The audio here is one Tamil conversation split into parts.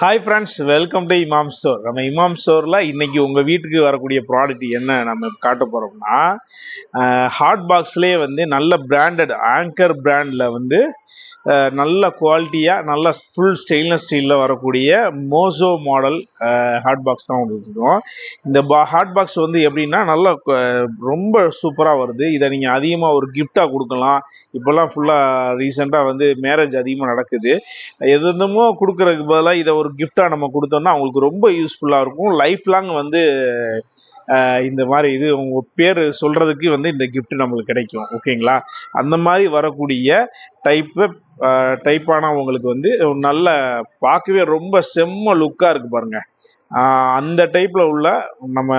ஹாய் ஃப்ரெண்ட்ஸ், வெல்கம் டு இமாம் ஸ்டோர். நம்ம இமாம் ஸ்டோரில் இன்றைக்கி உங்கள் வீட்டுக்கு வரக்கூடிய ப்ராடக்ட் என்ன நம்ம காட்ட போகிறோம்னா, ஹாட் பாக்ஸ்லேயே வந்து நல்ல பிராண்டட் ஆங்கர் பிராண்டில் வந்து நல்ல குவாலிட்டியாக நல்ல ஃபுல் ஸ்டெயின்லெஸ் ஸ்டீலில் வரக்கூடிய மோசோ மாடல் ஹாட் பாக்ஸ் தான் ஒன்று வச்சுருக்கோம். இந்த ஹாட் பாக்ஸ் வந்து எப்படின்னா நல்லா ரொம்ப சூப்பராக வருது. இதை நீங்கள் அதிகமாக ஒரு கிஃப்டாக கொடுக்கலாம். இப்போல்லாம் ஃபுல்லாக ரீசெண்டாக வந்து மேரேஜ் அதிகமாக நடக்குது. எதுமோ கொடுக்குறதுக்கு பதிலாக இதை ஒரு கிஃப்டாக நம்ம கொடுத்தோம்னா அவங்களுக்கு ரொம்ப யூஸ்ஃபுல்லாக இருக்கும். லைஃப் லாங் வந்து இந்த மாதிரி இது உங்கள் பேர் சொல்கிறதுக்கு வந்து இந்த கிஃப்ட் நம்மளுக்கு கிடைக்கும். ஓகேங்களா? அந்த மாதிரி வரக்கூடிய டைப்பான உங்களுக்கு வந்து நல்ல பார்க்கவே ரொம்ப செம்ம லுக்காக இருக்குது பாருங்கள். அந்த டைப்பில் உள்ள நம்ம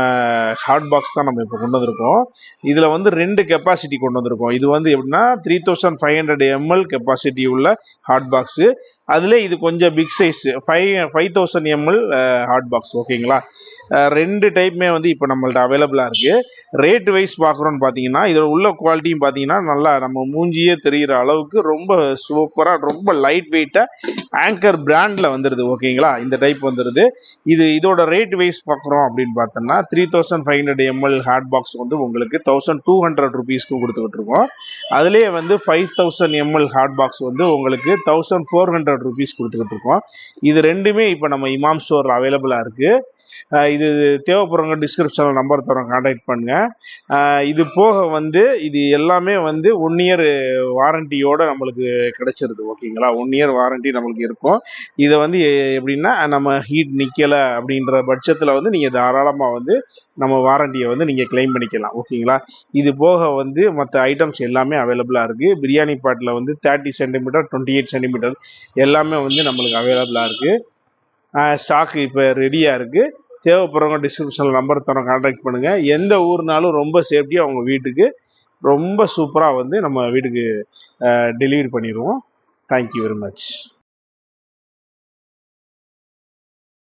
ஹாட் பாக்ஸ் தான் நம்ம இப்போ கொண்டு வந்திருக்கோம். இதில் வந்து 2 கெப்பாசிட்டி கொண்டு வந்திருக்கோம். இது வந்து எப்படின்னா 3500 ml கெப்பாசிட்டி உள்ள ஹாட் பாக்ஸு. அதில் இது கொஞ்சம் big size 5000 ml hot box. ஓகேங்களா? 2 டைப்புமே வந்து இப்போ நம்மள்ட்ட அவைலபிளாக இருக்குது. ரேட் வைஸ் பார்க்குறோன்னு பார்த்தீங்கன்னா இதில் உள்ள குவாலிட்டியும் பார்த்தீங்கன்னா நல்லா நம்ம மூஞ்சியே தெரிகிற அளவுக்கு ரொம்ப சூப்பராக ரொம்ப லைட் வெயிட்டாக ஆங்கர் பிராண்டில் வந்துடுது. ஓகேங்களா? இந்த டைப் வந்துடுது. இதோட ரேட் வைஸ் பார்க்குறோம் அப்படின்னு பார்த்தோம்னா 3500 ml ஹாட் பாக்ஸ் வந்து உங்களுக்கு 1200 rupeesக்கு கொடுத்துக்கிட்டு இருக்கோம். அதுலேயே வந்து 5000 ml ஹாட் பாக்ஸ் வந்து உங்களுக்கு 1400 rupees கொடுத்துக்கிட்டு இருக்கோம். இது ரெண்டுமே இப்போ நம்ம இமாம் ஸ்டோரில் அவைலபிளாக இருக்குது. இது தேவைப்படுறவங்க டிஸ்கிரிப்ஷனில் நம்பர் தரோம், கான்டாக்ட் பண்ணுங்கள். இது போக வந்து இது எல்லாமே வந்து 1 year வாரண்டியோட நம்மளுக்கு கிடைச்சிருது. ஓகேங்களா? 1 year வாரண்டி நம்மளுக்கு இருக்கும். இதை வந்து எப்படின்னா நம்ம ஹீட் நிற்கலை அப்படின்ற பட்சத்தில் வந்து நீங்கள் தாராளமாக வந்து நம்ம வாரண்டியை வந்து நீங்கள் கிளைம் பண்ணிக்கலாம். ஓகேங்களா? இது போக வந்து மற்ற ஐட்டம்ஸ் எல்லாமே அவைலபிளாக இருக்குது. பிரியாணி பாட்டில் வந்து 30 cm 28 cm எல்லாமே வந்து நம்மளுக்கு அவைலபிளாக இருக்குது. ஸ்டாக் இப்போ ரெடியாக இருக்குது. தேவைப்படுறவங்க டிஸ்கிரிப்ஷனில் நம்பர் தரோம், கான்டாக்ட் பண்ணுங்கள். எந்த ஊர்னாலும் ரொம்ப சேஃப்டியாக அவங்க வீட்டுக்கு ரொம்ப சூப்பராக வந்து நம்ம வீட்டுக்கு டெலிவரி பண்ணிடுவோம். Thank you very much.